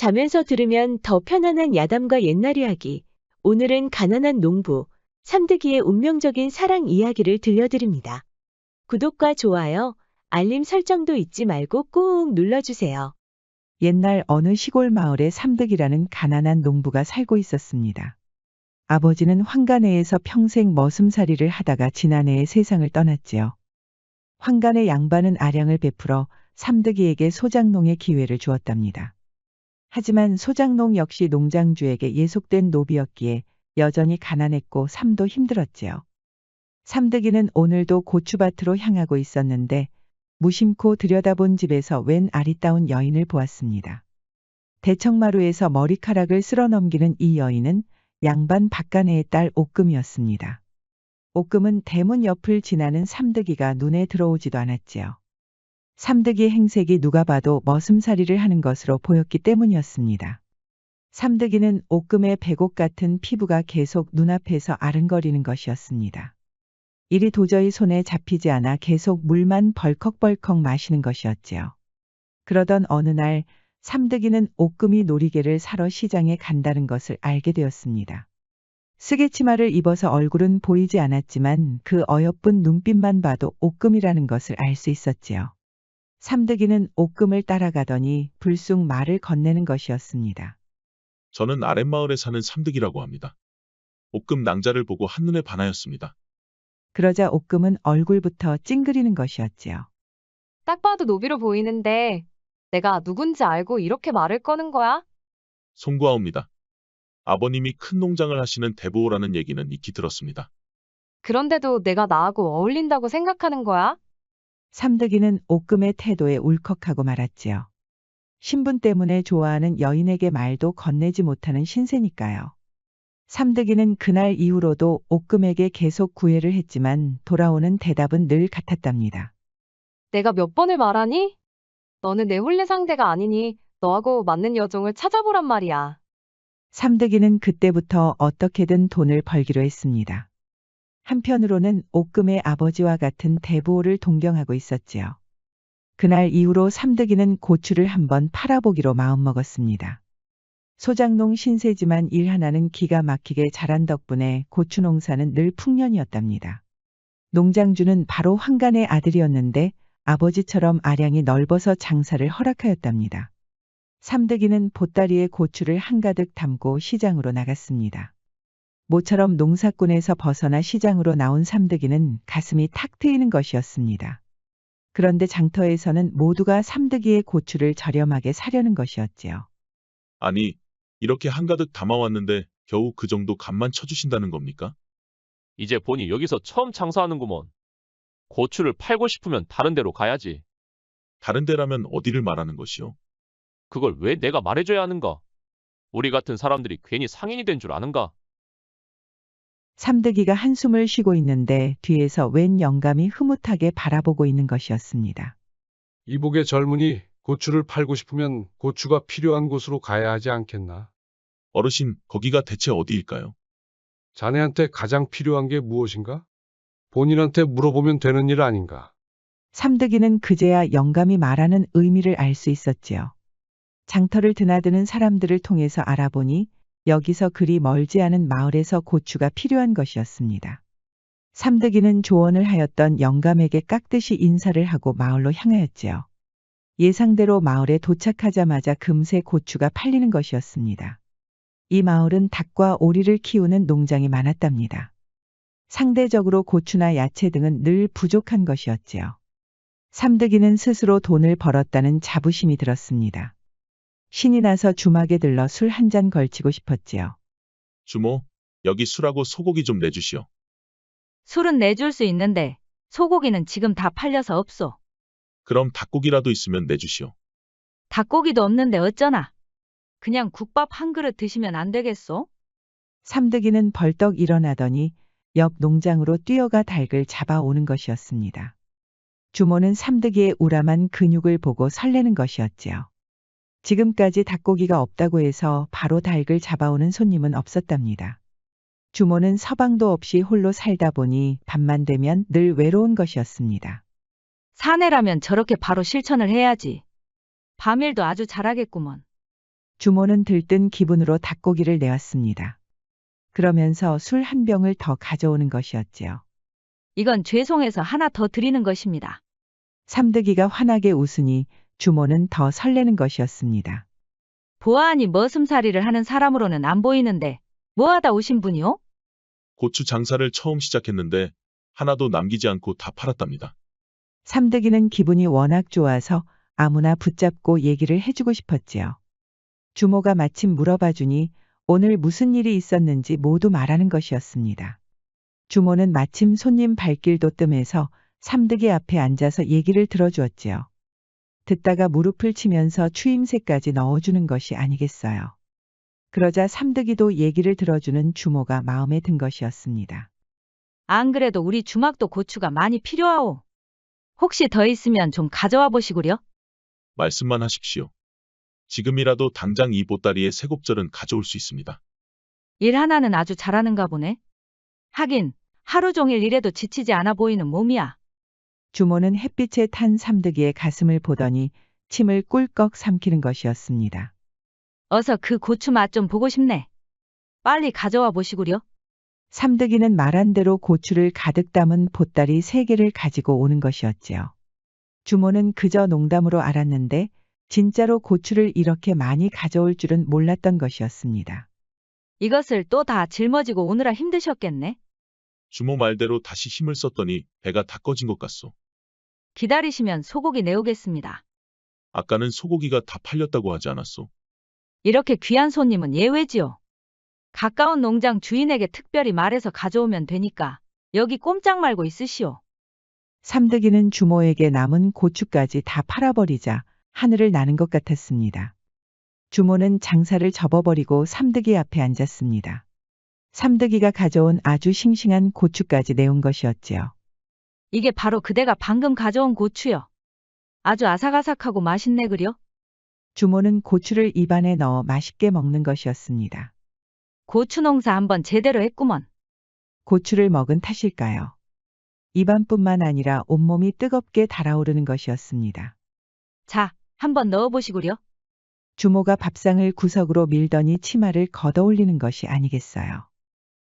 자면서 들으면 더 편안한 야담과 옛날 이야기. 오늘은 가난한 농부, 삼득이의 운명적인 사랑 이야기를 들려드립니다. 구독과 좋아요, 알림 설정도 잊지 말고 꾹 눌러주세요. 옛날 어느 시골 마을에 삼득이라는 가난한 농부가 살고 있었습니다. 아버지는 황가내에서 평생 머슴살이를 하다가 지난해에 세상을 떠났지요. 황간의 양반은 아량을 베풀어 삼득이에게 소장농의 기회를 주었답니다. 하지만 소장농 역시 농장주에게 예속된 노비였기에 여전히 가난했고 삶도 힘들었지요. 삼득이는 오늘도 고추밭으로 향하고 있었는데 무심코 들여다본 집에서 웬 아리따운 여인을 보았습니다. 대청마루에서 머리카락을 쓸어 넘기는 이 여인은 양반 박간혜의 딸 옥금이었습니다. 옥금은 대문 옆을 지나는 삼득이가 눈에 들어오지도 않았지요. 삼득이 행색이 누가 봐도 머슴살이를 하는 것으로 보였기 때문이었습니다. 삼득이는 옥금의 백옥 같은 피부가 계속 눈앞에서 아른거리는 것이었습니다. 일이 도저히 손에 잡히지 않아 계속 물만 벌컥벌컥 마시는 것이었지요. 그러던 어느 날 삼득이는 옥금이 놀이개를 사러 시장에 간다는 것을 알게 되었습니다. 쓰개치마를 입어서 얼굴은 보이지 않았지만 그 어여쁜 눈빛만 봐도 옥금이라는 것을 알 수 있었지요. 삼득이는 옥금을 따라가더니 불쑥 말을 건네는 것이었습니다. 저는 아랫마을에 사는 삼득이라고 합니다. 옥금 낭자를 보고 한눈에 반하였습니다. 그러자 옥금은 얼굴부터 찡그리는 것이었지요. 딱 봐도 노비로 보이는데 내가 누군지 알고 이렇게 말을 꺼는 거야? 송구하옵니다. 아버님이 큰 농장을 하시는 대보호라는 얘기는 익히 들었습니다. 그런데도 내가 나하고 어울린다고 생각하는 거야? 삼득이는 옥금의 태도에 울컥하고 말았지요. 신분 때문에 좋아하는 여인에게 말도 건네지 못하는 신세니까요. 삼득이는 그날 이후로도 옥금에게 계속 구애를 했지만 돌아오는 대답은 늘 같았답니다. 내가 몇 번을 말하니? 너는 내 혼례 상대가 아니니 너하고 맞는 여종을 찾아보란 말이야. 삼득이는 그때부터 어떻게든 돈을 벌기로 했습니다. 한편으로는 옥금의 아버지와 같은 대보호를 동경하고 있었지요. 그날 이후로 삼득이는 고추를 한번 팔아보기로 마음먹었습니다. 소장농 신세지만 일 하나는 기가 막히게 잘한 덕분에 고추 농사는 늘 풍년이었답니다. 농장주는 바로 황간의 아들이었는데 아버지처럼 아량이 넓어서 장사를 허락하였답니다. 삼득이는 보따리에 고추를 한가득 담고 시장으로 나갔습니다. 모처럼 농사꾼에서 벗어나 시장으로 나온 삼득이는 가슴이 탁 트이는 것이었습니다. 그런데 장터에서는 모두가 삼득이의 고추를 저렴하게 사려는 것이었지요. 아니, 이렇게 한가득 담아왔는데 겨우 그 정도 값만 쳐주신다는 겁니까? 이제 보니 여기서 처음 장사하는구먼. 고추를 팔고 싶으면 다른 데로 가야지. 다른 데라면 어디를 말하는 것이요? 그걸 왜 내가 말해줘야 하는가? 우리 같은 사람들이 괜히 상인이 된 줄 아는가? 삼득이가 한숨을 쉬고 있는데 뒤에서 웬 영감이 흐뭇하게 바라보고 있는 것이었습니다. 이복의 젊은이 고추를 팔고 싶으면 고추가 필요한 곳으로 가야 하지 않겠나? 어르신, 거기가 대체 어디일까요? 자네한테 가장 필요한 게 무엇인가? 본인한테 물어보면 되는 일 아닌가? 삼득이는 그제야 영감이 말하는 의미를 알 수 있었지요. 장터를 드나드는 사람들을 통해서 알아보니 여기서 그리 멀지 않은 마을에서 고추가 필요한 것이었습니다. 삼득이는 조언을 하였던 영감에게 깍듯이 인사를 하고 마을로 향하였지요. 예상대로 마을에 도착하자마자 금세 고추가 팔리는 것이었습니다. 이 마을은 닭과 오리를 키우는 농장이 많았답니다. 상대적으로 고추나 야채 등은 늘 부족한 것이었지요. 삼득이는 스스로 돈을 벌었다는 자부심이 들었습니다. 신이 나서 주막에 들러 술 한 잔 걸치고 싶었지요. 주모, 여기 술하고 소고기 좀 내주시오. 술은 내줄 수 있는데 소고기는 지금 다 팔려서 없소. 그럼 닭고기라도 있으면 내주시오. 닭고기도 없는데 어쩌나. 그냥 국밥 한 그릇 드시면 안 되겠소? 삼득이는 벌떡 일어나더니 옆 농장으로 뛰어가 닭을 잡아오는 것이었습니다. 주모는 삼득이의 우람한 근육을 보고 설레는 것이었지요. 지금까지 닭고기가 없다고 해서 바로 닭을 잡아오는 손님은 없었답니다. 주모는 서방도 없이 홀로 살다 보니 밤만 되면 늘 외로운 것이었습니다. 사내라면 저렇게 바로 실천을 해야지. 밤일도 아주 잘하겠구먼. 주모는 들뜬 기분으로 닭고기를 내왔습니다. 그러면서 술 한 병을 더 가져오는 것이었지요. 이건 죄송해서 하나 더 드리는 것입니다. 삼득이가 환하게 웃으니 주모는 더 설레는 것이었습니다. 보아하니 머슴살이를 하는 사람으로는 안 보이는데 뭐하다 오신 분이요? 고추 장사를 처음 시작했는데 하나도 남기지 않고 다 팔았답니다. 삼득이는 기분이 워낙 좋아서 아무나 붙잡고 얘기를 해주고 싶었지요. 주모가 마침 물어봐 주니 오늘 무슨 일이 있었는지 모두 말하는 것이었습니다. 주모는 마침 손님 발길도 뜸해서 삼득이 앞에 앉아서 얘기를 들어주었지요. 듣다가 무릎을 치면서 추임새까지 넣어주는 것이 아니겠어요. 그러자 삼득이도 얘기를 들어주는 주모가 마음에 든 것이었습니다. 안 그래도 우리 주막도 고추가 많이 필요하오. 혹시 더 있으면 좀 가져와 보시구려. 말씀만 하십시오. 지금이라도 당장 이 보따리에 세 곱절은 가져올 수 있습니다. 일 하나는 아주 잘하는가 보네. 하긴 하루 종일 일해도 지치지 않아 보이는 몸이야. 주모는 햇빛에 탄 삼득이의 가슴을 보더니 침을 꿀꺽 삼키는 것이었습니다. 어서 그 고추 맛 좀 보고 싶네. 빨리 가져와 보시구려. 삼득이는 말한 대로 고추를 가득 담은 보따리 3개를 가지고 오는 것이었지요. 주모는 그저 농담으로 알았는데 진짜로 고추를 이렇게 많이 가져올 줄은 몰랐던 것이었습니다. 이것을 또 다 짊어지고 오느라 힘드셨겠네. 주모 말대로 다시 힘을 썼더니 배가 다 꺼진 것 같소. 기다리시면 소고기 내오겠습니다. 아까는 소고기가 다 팔렸다고 하지 않았소? 이렇게 귀한 손님은 예외지요. 가까운 농장 주인에게 특별히 말해서 가져오면 되니까 여기 꼼짝 말고 있으시오. 삼득이는 주모에게 남은 고추까지 다 팔아버리자 하늘을 나는 것 같았습니다. 주모는 장사를 접어버리고 삼득이 앞에 앉았습니다. 삼득이가 가져온 아주 싱싱한 고추까지 내온 것이었지요. 이게 바로 그대가 방금 가져온 고추요. 아주 아삭아삭하고 맛있네 그려. 주모는 고추를 입안에 넣어 맛있게 먹는 것이었습니다. 고추 농사 한번 제대로 했구먼. 고추를 먹은 탓일까요? 입안뿐만 아니라 온몸이 뜨겁게 달아오르는 것이었습니다. 자, 한번 넣어보시구려. 주모가 밥상을 구석으로 밀더니 치마를 걷어올리는 것이 아니겠어요.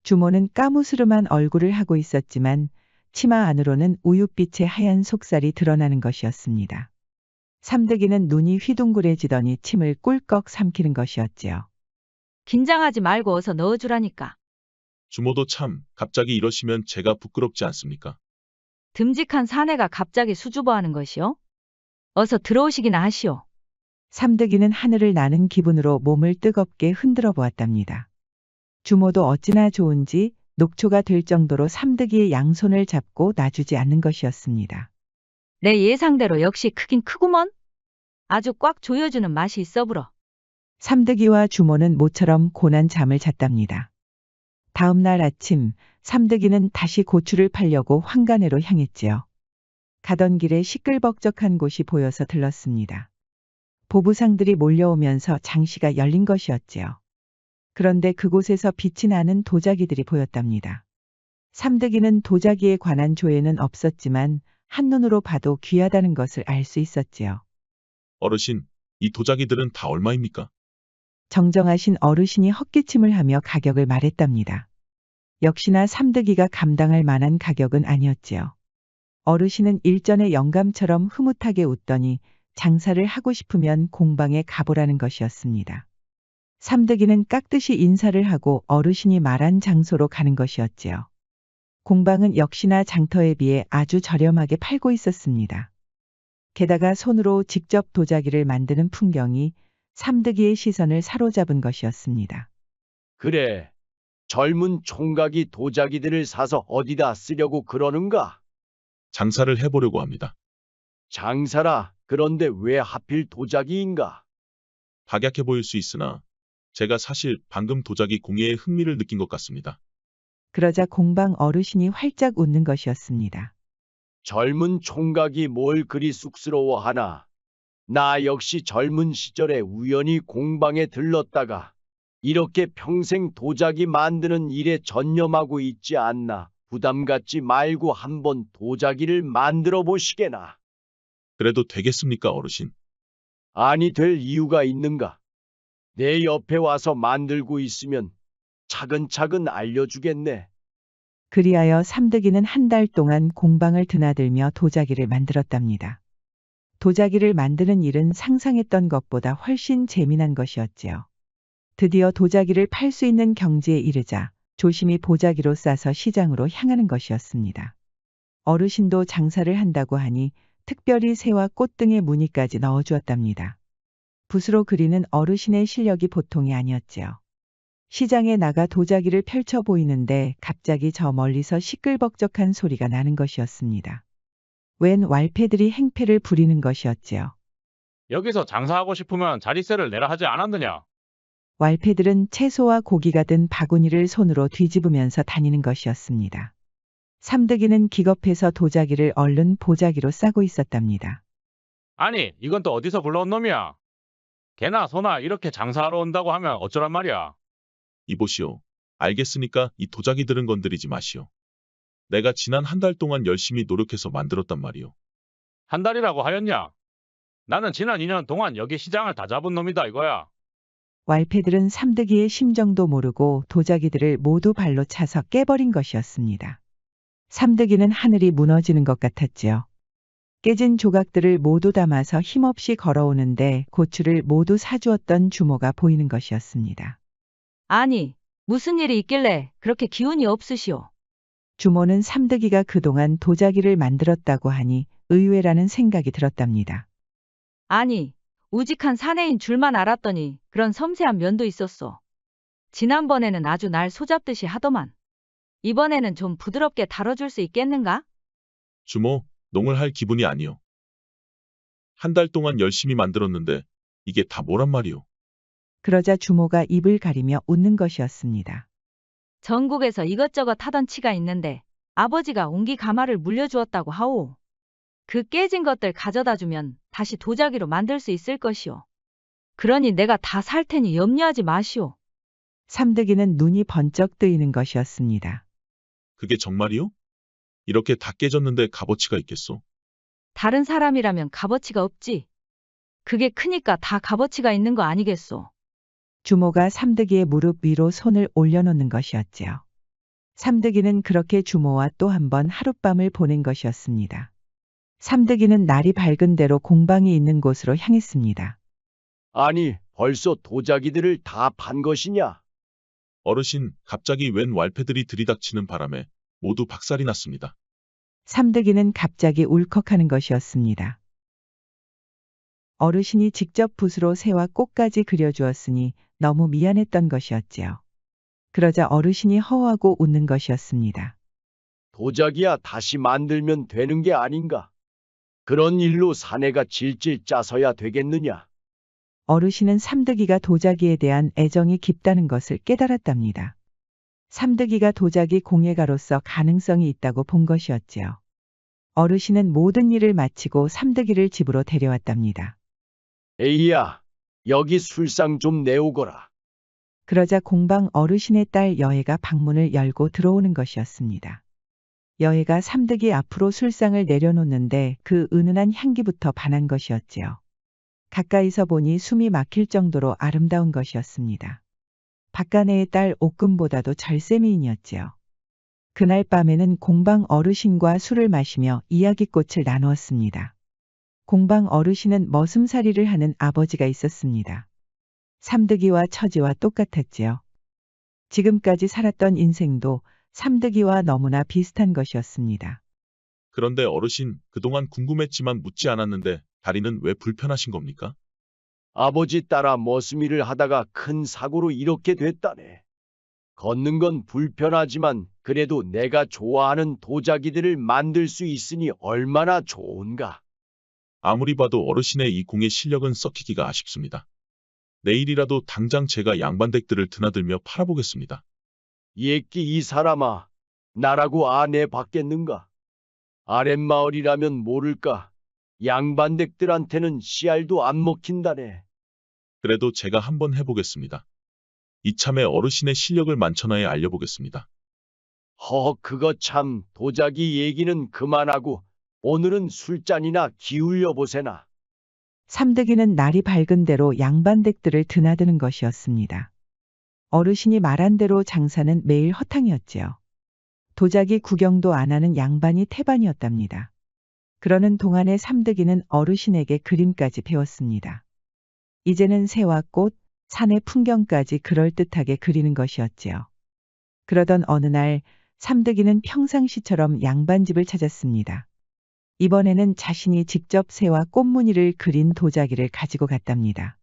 주모는 까무스름한 얼굴을 하고 있었지만 치마 안으로는 우윳빛의 하얀 속살이 드러나는 것이었습니다. 삼득이는 눈이 휘둥그레지더니 침을 꿀꺽 삼키는 것이었지요. 긴장하지 말고 어서 넣어주라니까. 주모도 참 갑자기 이러시면 제가 부끄럽지 않습니까? 듬직한 사내가 갑자기 수줍어하는 것이요? 어서 들어오시기나 하시오. 삼득이는 하늘을 나는 기분으로 몸을 뜨겁게 흔들어 보았답니다. 주모도 어찌나 좋은지 녹초가 될 정도로 삼득이의 양손을 잡고 놔주지 않는 것이었습니다. 내 예상대로 역시 크긴 크구먼. 아주 꽉 조여주는 맛이 있어 불어. 삼득이와 주모는 모처럼 고난 잠을 잤답니다. 다음 날 아침 삼득이는 다시 고추를 팔려고 황간회로 향했지요. 가던 길에 시끌벅적한 곳이 보여서 들렀습니다. 보부상들이 몰려오면서 장시가 열린 것이었지요. 그런데 그곳에서 빛이 나는 도자기들이 보였답니다. 삼득이는 도자기에 관한 조회는 없었지만 한눈으로 봐도 귀하다는 것을 알 수 있었지요. 어르신, 이 도자기들은 다 얼마입니까? 정정하신 어르신이 헛기침을 하며 가격을 말했답니다. 역시나 삼득이가 감당할 만한 가격은 아니었지요. 어르신은 일전의 영감처럼 흐뭇하게 웃더니 장사를 하고 싶으면 공방에 가보라는 것이었습니다. 삼득이는 깍듯이 인사를 하고 어르신이 말한 장소로 가는 것이었지요. 공방은 역시나 장터에 비해 아주 저렴하게 팔고 있었습니다. 게다가 손으로 직접 도자기를 만드는 풍경이 삼득이의 시선을 사로잡은 것이었습니다. 그래, 젊은 총각이 도자기들을 사서 어디다 쓰려고 그러는가? 장사를 해보려고 합니다. 장사라, 그런데 왜 하필 도자기인가? 박약해 보일 수 있으나 제가 사실 방금 도자기 공예에 흥미를 느낀 것 같습니다. 그러자 공방 어르신이 활짝 웃는 것이었습니다. 젊은 총각이 뭘 그리 쑥스러워하나? 나 역시 젊은 시절에 우연히 공방에 들렀다가 이렇게 평생 도자기 만드는 일에 전념하고 있지 않나. 부담 갖지 말고 한번 도자기를 만들어 보시게나. 그래도 되겠습니까, 어르신? 아니 될 이유가 있는가? 내 옆에 와서 만들고 있으면 차근차근 알려주겠네. 그리하여 삼득이는 한 달 동안 공방을 드나들며 도자기를 만들었답니다. 도자기를 만드는 일은 상상했던 것보다 훨씬 재미난 것이었지요. 드디어 도자기를 팔 수 있는 경지에 이르자 조심히 보자기로 싸서 시장으로 향하는 것이었습니다. 어르신도 장사를 한다고 하니 특별히 새와 꽃 등의 무늬까지 넣어주었답니다. 붓으로 그리는 어르신의 실력이 보통이 아니었지요. 시장에 나가 도자기를 펼쳐 보이는데 갑자기 저 멀리서 시끌벅적한 소리가 나는 것이었습니다. 웬 왈패들이 행패를 부리는 것이었지요. 여기서 장사하고 싶으면 자릿세를 내라 하지 않았느냐? 왈패들은 채소와 고기가 든 바구니를 손으로 뒤집으면서 다니는 것이었습니다. 삼득이는 기겁해서 도자기를 얼른 보자기로 싸고 있었답니다. 아니, 이건 또 어디서 불러온 놈이야? 개나 소나 이렇게 장사하러 온다고 하면 어쩌란 말이야? 이보시오. 알겠으니까 이 도자기들은 건드리지 마시오. 내가 지난 한 달 동안 열심히 노력해서 만들었단 말이오. 한 달이라고 하였냐? 나는 지난 2년 동안 여기 시장을 다 잡은 놈이다 이거야. 왈패들은 삼득이의 심정도 모르고 도자기들을 모두 발로 차서 깨버린 것이었습니다. 삼득이는 하늘이 무너지는 것 같았지요. 깨진 조각들을 모두 담아서 힘없이 걸어오는데 고추를 모두 사주었던 주모가 보이는 것이었습니다. 아니, 무슨 일이 있길래 그렇게 기운이 없으시오? 주모는 삼득이가 그동안 도자기를 만들었다고 하니 의외라는 생각이 들었답니다. 아니, 우직한 사내인 줄만 알았더니 그런 섬세한 면도 있었소. 지난번에는 아주 날 소잡듯이 하더만. 이번에는 좀 부드럽게 다뤄줄 수 있겠는가? 주모, 농을 할 기분이 아니오. 한 달 동안 열심히 만들었는데 이게 다 뭐란 말이오. 그러자 주모가 입을 가리며 웃는 것이었습니다. 전국에서 이것저것 하던 치가 있는데 아버지가 옹기 가마를 물려주었다고 하오. 그 깨진 것들 가져다 주면 다시 도자기로 만들 수 있을 것이오. 그러니 내가 다 살 테니 염려하지 마시오. 삼득이는 눈이 번쩍 뜨이는 것이었습니다. 그게 정말이오? 이렇게 다 깨졌는데 값어치가 있겠소? 다른 사람이라면 값어치가 없지. 그게 크니까 다 값어치가 있는 거 아니겠소. 주모가 삼득이의 무릎 위로 손을 올려놓는 것이었지요. 삼득이는 그렇게 주모와 또 한 번 하룻밤을 보낸 것이었습니다. 삼득이는 날이 밝은 대로 공방이 있는 곳으로 향했습니다. 아니, 벌써 도자기들을 다 판 것이냐? 어르신, 갑자기 웬 왈패들이 들이닥치는 바람에 모두 박살이 났습니다. 삼득이는 갑자기 울컥하는 것이었습니다. 어르신이 직접 붓으로 새와 꽃까지 그려주었으니 너무 미안했던 것이었지요. 그러자 어르신이 허하고 웃는 것이었습니다. 도자기야 다시 만들면 되는 게 아닌가? 그런 일로 사내가 질질 짜서야 되겠느냐? 어르신은 삼득이가 도자기에 대한 애정이 깊다는 것을 깨달았답니다. 삼득이가 도자기 공예가로서 가능성이 있다고 본 것이었지요. 어르신은 모든 일을 마치고 삼득이를 집으로 데려왔답니다. 에이야, 여기 술상 좀 내오거라. 그러자 공방 어르신의 딸 여애가 방문을 열고 들어오는 것이었습니다. 여애가 삼득이 앞으로 술상을 내려놓는데 그 은은한 향기부터 반한 것이었지요. 가까이서 보니 숨이 막힐 정도로 아름다운 것이었습니다. 박간애의 딸 옥금보다도 절세미인이었지요. 그날 밤에는 공방 어르신과 술을 마시며 이야기꽃을 나누었습니다. 공방 어르신은 머슴살이를 하는 아버지가 있었습니다. 삼득이와 처지와 똑같았지요. 지금까지 살았던 인생도 삼득이와 너무나 비슷한 것이었습니다. 그런데 어르신, 그동안 궁금했지만 묻지 않았는데 다리는 왜 불편하신 겁니까? 아버지 따라 머슴일을 하다가 큰 사고로 이렇게 됐다네. 걷는 건 불편하지만 그래도 내가 좋아하는 도자기들을 만들 수 있으니 얼마나 좋은가. 아무리 봐도 어르신의 이 공예 실력은 썩히기가 아쉽습니다. 내일이라도 당장 제가 양반댁들을 드나들며 팔아보겠습니다. 예끼 이 사람아, 나라고 아내 받겠는가? 아랫마을이라면 모를까. 양반댁들한테는 씨알도 안 먹힌다네. 그래도 제가 한번 해보겠습니다. 이참에 어르신의 실력을 만천하에 알려보겠습니다. 그거 참 도자기 얘기는 그만하고 오늘은 술잔이나 기울여 보세나. 삼득이는 날이 밝은 대로 양반댁들을 드나드는 것이었습니다. 어르신이 말한 대로 장사는 매일 허탕이었지요. 도자기 구경도 안 하는 양반이 태반이었답니다. 그러는 동안에 삼득이는 어르신에게 그림까지 배웠습니다. 이제는 새와 꽃, 산의 풍경까지 그럴듯하게 그리는 것이었지요. 그러던 어느 날 삼득이는 평상시처럼 양반집을 찾았습니다. 이번에는 자신이 직접 새와 꽃무늬를 그린 도자기를 가지고 갔답니다.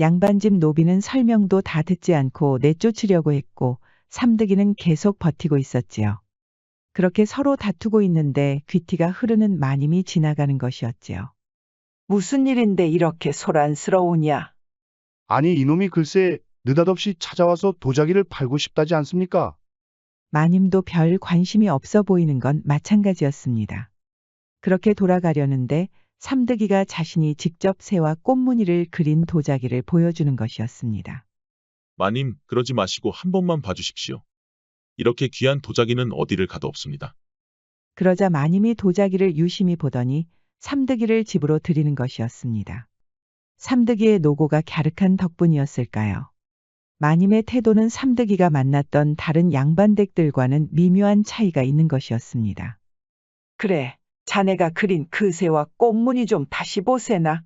양반집 노비는 설명도 다 듣지 않고 내쫓으려고 했고 삼득이는 계속 버티고 있었지요. 그렇게 서로 다투고 있는데 귀티가 흐르는 마님이 지나가는 것이었지요. 무슨 일인데 이렇게 소란스러우냐? 아니 이놈이 글쎄 느닷없이 찾아와서 도자기를 팔고 싶다지 않습니까? 마님도 별 관심이 없어 보이는 건 마찬가지였습니다. 그렇게 돌아가려는데 삼득이가 자신이 직접 새와 꽃무늬를 그린 도자기를 보여주는 것이었습니다. 마님, 그러지 마시고 한 번만 봐주십시오. 이렇게 귀한 도자기는 어디를 가도 없습니다. 그러자 마님이 도자기를 유심히 보더니 삼득이를 집으로 들이는 것이었습니다. 삼득이의 노고가 갸륵한 덕분이었을까요? 마님의 태도는 삼득이가 만났던 다른 양반댁들과는 미묘한 차이가 있는 것이었습니다. 그래, 자네가 그린 그 새와 꽃무늬 좀 다시 보세나.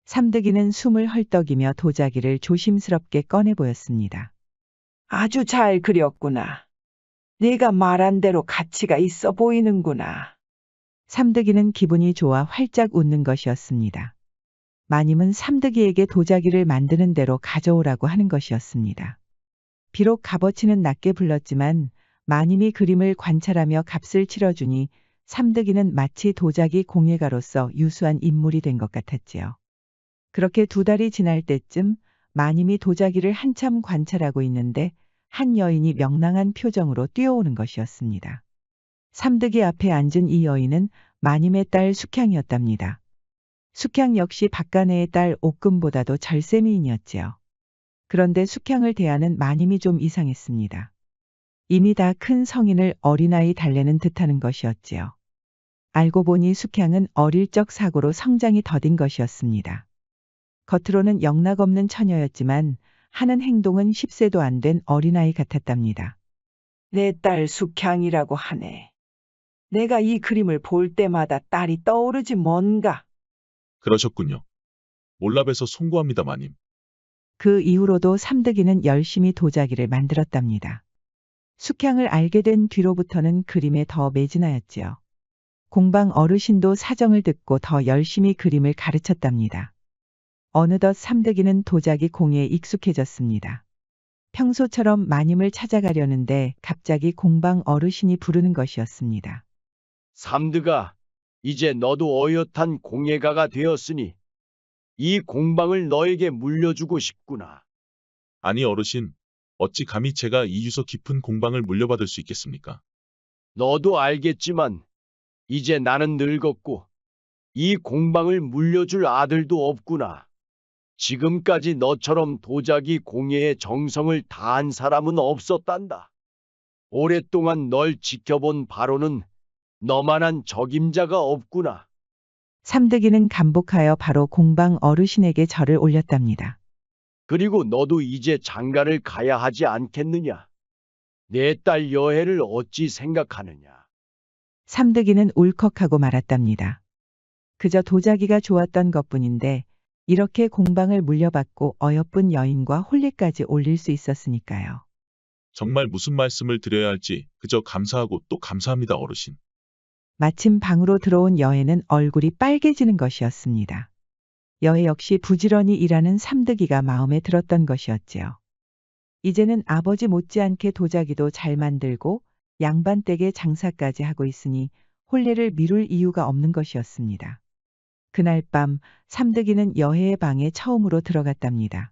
삼득이는 숨을 헐떡이며 도자기를 조심스럽게 꺼내 보였습니다. 아주 잘 그렸구나. 네가 말한 대로 가치가 있어 보이는구나. 삼득이는 기분이 좋아 활짝 웃는 것이었습니다. 마님은 삼득이에게 도자기를 만드는 대로 가져오라고 하는 것이었습니다. 비록 값어치는 낮게 불렀지만 마님이 그림을 관찰하며 값을 치러주니 삼득이는 마치 도자기 공예가로서 유수한 인물이 된 것 같았지요. 그렇게 2달이 지날 때쯤 마님이 도자기를 한참 관찰하고 있는데 한 여인이 명랑한 표정으로 뛰어오는 것이었습니다. 삼득이 앞에 앉은 이 여인은 마님의 딸 숙향이었답니다. 숙향 역시 박간애의 딸 옥금보다도 절세미인이었지요. 그런데 숙향을 대하는 마님이 좀 이상했습니다. 이미 다 큰 성인을 어린아이 달래는 듯하는 것이었지요. 알고 보니 숙향은 어릴 적 사고로 성장이 더딘 것이었습니다. 겉으로는 영락없는 처녀였지만 하는 행동은 10세도 안 된 어린아이 같았답니다. 내 딸 숙향이라고 하네. 내가 이 그림을 볼 때마다 딸이 떠오르지 뭔가. 그러셨군요. 몰라봬서 송구합니다, 마님. 그 이후로도 삼득이는 열심히 도자기를 만들었답니다. 숙향을 알게 된 뒤로부터는 그림에 더 매진하였지요. 공방 어르신도 사정을 듣고 더 열심히 그림을 가르쳤답니다. 어느덧 삼득이는 도자기 공예에 익숙해졌습니다. 평소처럼 마님을 찾아가려는데 갑자기 공방 어르신이 부르는 것이었습니다. 삼드가 이제 너도 어엿한 공예가가 되었으니 이 공방을 너에게 물려주고 싶구나. 아니 어르신, 어찌 감히 제가 이 유서 깊은 공방을 물려받을 수 있겠습니까? 너도 알겠지만 이제 나는 늙었고 이 공방을 물려줄 아들도 없구나. 지금까지 너처럼 도자기 공예에 정성을 다한 사람은 없었단다. 오랫동안 널 지켜본 바로는 너만한 적임자가 없구나. 삼득이는 감복하여 바로 공방 어르신에게 절을 올렸답니다. 그리고 너도 이제 장가를 가야 하지 않겠느냐? 내 딸 여혜를 어찌 생각하느냐? 삼득이는 울컥하고 말았답니다. 그저 도자기가 좋았던 것뿐인데 이렇게 공방을 물려받고 어여쁜 여인과 혼례까지 올릴 수 있었으니까요. 정말 무슨 말씀을 드려야 할지 그저 감사하고 또 감사합니다, 어르신. 마침 방으로 들어온 여혜는 얼굴이 빨개지는 것이었습니다. 여혜 역시 부지런히 일하는 삼득이가 마음에 들었던 것이었지요. 이제는 아버지 못지않게 도자기도 잘 만들고 양반댁의 장사까지 하고 있으니 혼례를 미룰 이유가 없는 것이었습니다. 그날 밤 삼득이는 여혜의 방에 처음으로 들어갔답니다.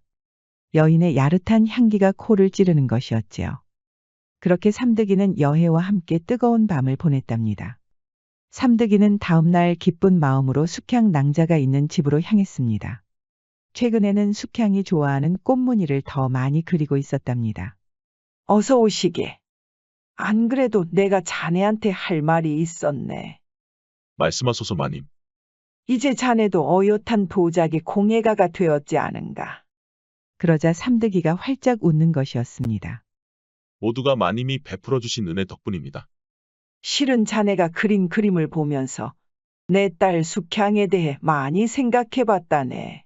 여인의 야릇한 향기가 코를 찌르는 것이었지요. 그렇게 삼득이는 여혜와 함께 뜨거운 밤을 보냈답니다. 삼득이는 다음날 기쁜 마음으로 숙향 낭자가 있는 집으로 향했습니다. 최근에는 숙향이 좋아하는 꽃무늬를 더 많이 그리고 있었답니다. 어서 오시게. 안 그래도 내가 자네한테 할 말이 있었네. 말씀하소서 마님. 이제 자네도 어엿한 도자기 공예가가 되었지 않은가? 그러자 삼득이가 활짝 웃는 것이었습니다. 모두가 마님이 베풀어 주신 은혜 덕분입니다. 실은 자네가 그린 그림을 보면서 내 딸 숙향에 대해 많이 생각해봤다네.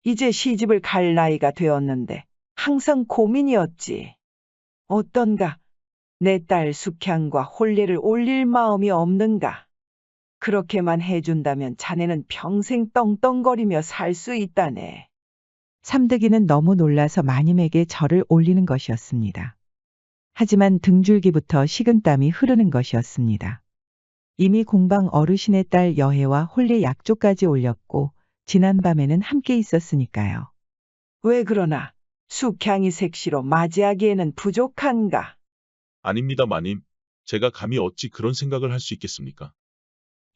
이제 시집을 갈 나이가 되었는데 항상 고민이었지. 어떤가? 내 딸 숙향과 혼례를 올릴 마음이 없는가? 그렇게만 해준다면 자네는 평생 떵떵거리며 살 수 있다네. 삼득이는 너무 놀라서 마님에게 절을 올리는 것이었습니다. 하지만 등줄기부터 식은땀이 흐르는 것이었습니다. 이미 공방 어르신의 딸 여혜와 혼례 약조까지 올렸고 지난밤에는 함께 있었으니까요. 왜 그러나 숙향이 색시로 맞이하기에는 부족한가? 아닙니다, 마님. 제가 감히 어찌 그런 생각을 할 수 있겠습니까?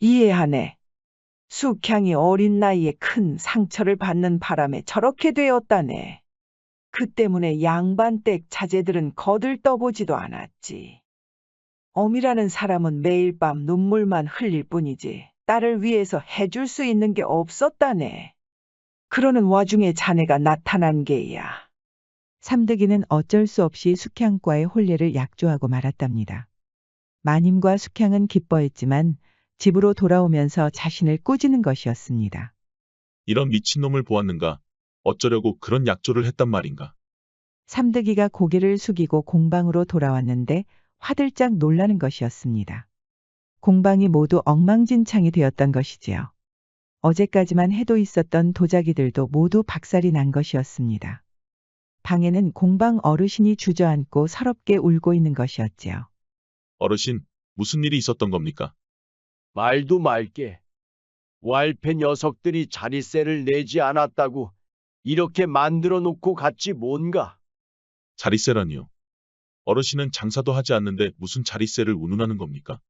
이해하네. 숙향이 어린 나이에 큰 상처를 받는 바람에 저렇게 되었다네. 그 때문에 양반댁 자제들은 거들떠보지도 않았지. 어미라는 사람은 매일 밤 눈물만 흘릴 뿐이지 딸을 위해서 해줄 수 있는 게 없었다네. 그러는 와중에 자네가 나타난 게야. 삼득이는 어쩔 수 없이 숙향과의 혼례를 약조하고 말았답니다. 마님과 숙향은 기뻐했지만 집으로 돌아오면서 자신을 꾸짖는 것이었습니다. 이런 미친놈을 보았는가? 어쩌려고 그런 약조를 했단 말인가? 삼득이가 고개를 숙이고 공방으로 돌아왔는데 화들짝 놀라는 것이었습니다. 공방이 모두 엉망진창이 되었던 것이지요. 어제까지만 해도 있었던 도자기들도 모두 박살이 난 것이었습니다. 방에는 공방 어르신이 주저앉고 서럽게 울고 있는 것이었지요. 어르신, 무슨 일이 있었던 겁니까? 말도 말게. 왈패 녀석들이 자릿세를 내지 않았다고 이렇게 만들어 놓고 갔지 뭔가. 자릿세라니요. 어르신은 장사도 하지 않는데 무슨 자릿세를 운운하는 겁니까?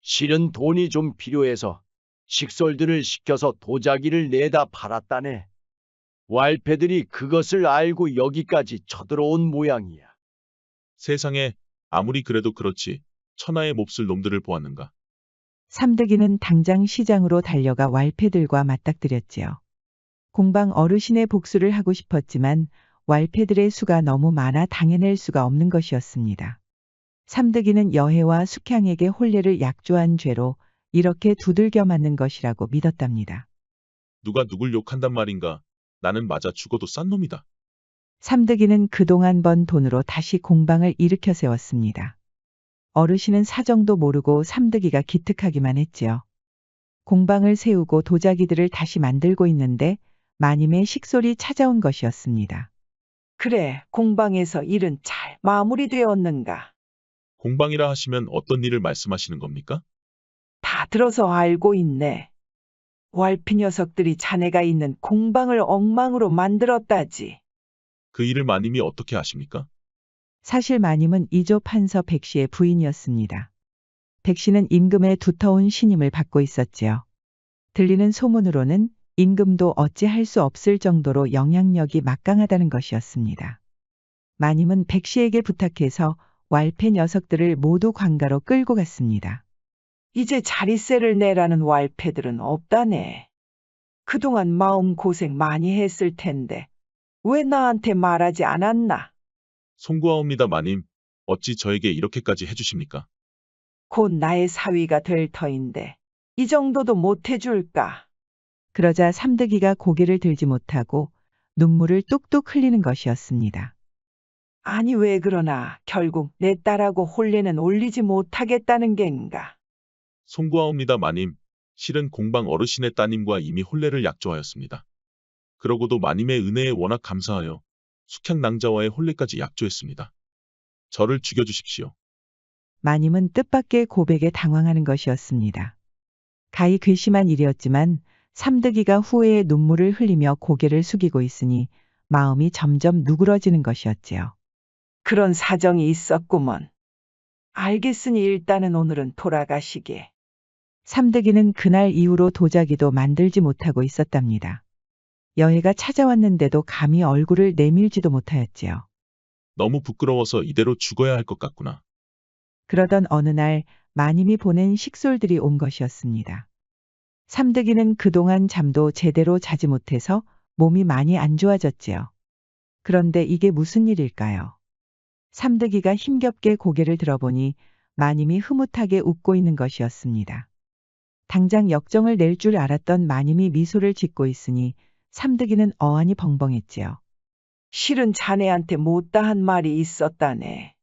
실은 돈이 좀 필요해서 식솔들을 시켜서 도자기를 내다 팔았다네. 왈패들이 그것을 알고 여기까지 쳐들어온 모양이야. 세상에, 아무리 그래도 그렇지. 천하의 몹쓸 놈들을 보았는가? 삼득이는 당장 시장으로 달려가 왈패들과 맞닥뜨렸지요. 공방 어르신의 복수를 하고 싶었지만 왈패들의 수가 너무 많아 당해낼 수가 없는 것이었습니다. 삼득이는 여혜와 숙향에게 혼례를 약조한 죄로 이렇게 두들겨 맞는 것이라고 믿었답니다. 누가 누굴 욕한단 말인가? 나는 맞아 죽어도 싼 놈이다. 삼득이는 그동안 번 돈으로 다시 공방을 일으켜 세웠습니다. 어르신은 사정도 모르고 삼득이가 기특하기만 했지요. 공방을 세우고 도자기들을 다시 만들고 있는데 마님의 식솔이 찾아온 것이었습니다. 그래, 공방에서 일은 잘 마무리되었는가? 공방이라 하시면 어떤 일을 말씀하시는 겁니까? 다 들어서 알고 있네. 왈피 녀석들이 자네가 있는 공방을 엉망으로 만들었다지. 그 일을 마님이 어떻게 아십니까? 사실 마님은 이조 판서 백씨의 부인이었습니다. 백씨는 임금의 두터운 신임을 받고 있었지요. 들리는 소문으로는 임금도 어찌할 수 없을 정도로 영향력이 막강하다는 것이었습니다. 마님은 백씨에게 부탁해서 왈패 녀석들을 모두 관가로 끌고 갔습니다. 이제 자릿세를 내라는 왈패들은 없다네. 그동안 마음고생 많이 했을 텐데 왜 나한테 말하지 않았나? 송구하옵니다, 마님. 어찌 저에게 이렇게까지 해주십니까? 곧 나의 사위가 될 터인데 이 정도도 못 해줄까? 그러자 삼득이가 고개를 들지 못하고 눈물을 뚝뚝 흘리는 것이었습니다. 아니 왜 그러나 결국 내 딸하고 혼례는 올리지 못하겠다는 겐가? 송구하옵니다, 마님. 실은 공방 어르신의 따님과 이미 혼례를 약조하였습니다. 그러고도 마님의 은혜에 워낙 감사하여 숙향낭자와의 혼례까지 약조했습니다. 저를 죽여주십시오. 마님은 뜻밖의 고백에 당황하는 것이었습니다. 가히 괘씸한 일이었지만 삼득이가 후회의 눈물을 흘리며 고개를 숙이고 있으니 마음이 점점 누그러지는 것이었지요. 그런 사정이 있었구먼. 알겠으니 일단은 오늘은 돌아가시게. 삼득이는 그날 이후로 도자기도 만들지 못하고 있었답니다. 여혜가 찾아왔는데도 감히 얼굴을 내밀지도 못하였지요. 너무 부끄러워서 이대로 죽어야 할 것 같구나. 그러던 어느 날 마님이 보낸 식솔들이 온 것이었습니다. 삼득이는 그동안 잠도 제대로 자지 못해서 몸이 많이 안 좋아졌지요. 그런데 이게 무슨 일일까요? 삼득이가 힘겹게 고개를 들어보니 마님이 흐뭇하게 웃고 있는 것이었습니다. 당장 역정을 낼 줄 알았던 마님이 미소를 짓고 있으니 삼득이는 어안이 벙벙했지요. 실은 자네한테 못다한 말이 있었다네.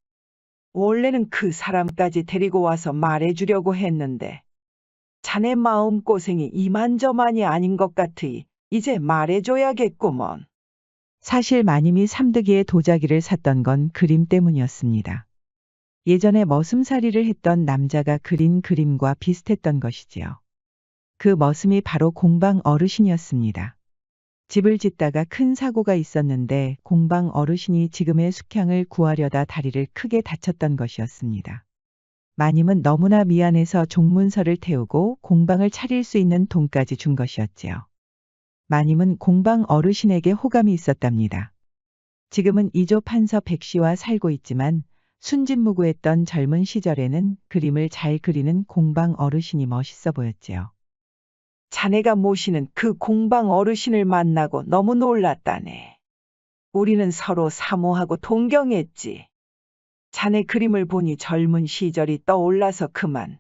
원래는 그 사람까지 데리고 와서 말해주려고 했는데 자네 마음고생이 이만저만이 아닌 것 같으니 이제 말해줘야겠구먼. 사실 마님이 삼득이의 도자기를 샀던 건 그림 때문이었습니다. 예전에 머슴살이를 했던 남자가 그린 그림과 비슷했던 것이지요. 그 머슴이 바로 공방 어르신이었습니다. 집을 짓다가 큰 사고가 있었는데 공방 어르신이 지금의 숙향을 구하려다 다리를 크게 다쳤던 것이었습니다. 마님은 너무나 미안해서 종문서를 태우고 공방을 차릴 수 있는 돈까지 준 것이었지요. 마님은 공방 어르신에게 호감이 있었답니다. 지금은 이조 판서 백씨와 살고 있지만 순진무구했던 젊은 시절에는 그림을 잘 그리는 공방 어르신이 멋있어 보였지요. 자네가 모시는 그 공방 어르신을 만나고 너무 놀랐다네. 우리는 서로 사모하고 동경했지. 자네 그림을 보니 젊은 시절이 떠올라서 그만.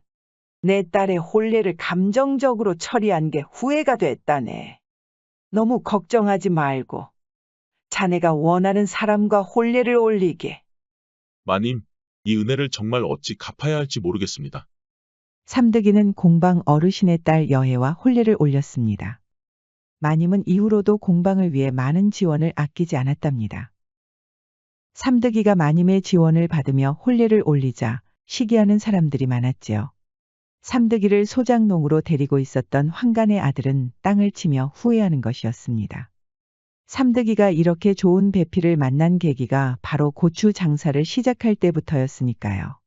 내 딸의 혼례를 감정적으로 처리한 게 후회가 됐다네. 너무 걱정하지 말고 자네가 원하는 사람과 혼례를 올리게. 마님, 이 은혜를 정말 어찌 갚아야 할지 모르겠습니다. 삼득이는 공방 어르신의 딸 여혜와 혼례를 올렸습니다. 마님은 이후로도 공방을 위해 많은 지원을 아끼지 않았답니다. 삼득이가 마님의 지원을 받으며 혼례를 올리자 시기하는 사람들이 많았지요. 삼득이를 소장농으로 데리고 있었던 황간의 아들은 땅을 치며 후회하는 것이었습니다. 삼득이가 이렇게 좋은 배필을 만난 계기가 바로 고추 장사를 시작할 때부터였으니까요.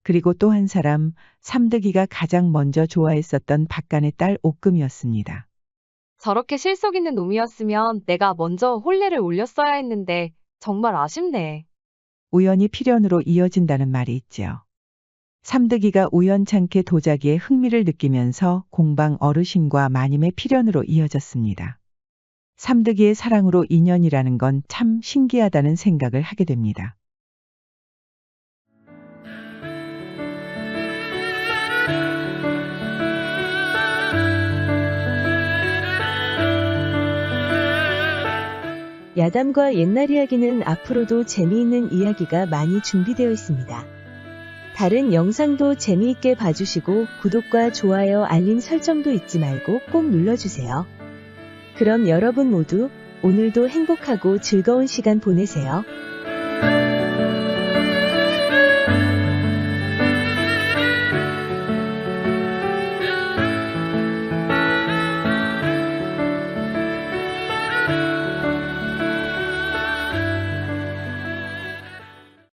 그리고 또 한 사람, 삼득이가 가장 먼저 좋아했었던 박간의 딸 옥금이었습니다. 저렇게 실속 있는 놈이었으면 내가 먼저 혼례를 올렸어야 했는데 정말 아쉽네. 우연이 필연으로 이어진다는 말이 있지요. 삼득이가 우연찮게 도자기에 흥미를 느끼면서 공방 어르신과 마님의 필연으로 이어졌습니다. 삼득이의 사랑으로 인연이라는 건 참 신기하다는 생각을 하게 됩니다. 야담과 옛날 이야기는 앞으로도 재미있는 이야기가 많이 준비되어 있습니다. 다른 영상도 재미있게 봐주시고 구독과 좋아요, 알림 설정도 잊지 말고 꼭 눌러주세요. 그럼 여러분 모두 오늘도 행복하고 즐거운 시간 보내세요.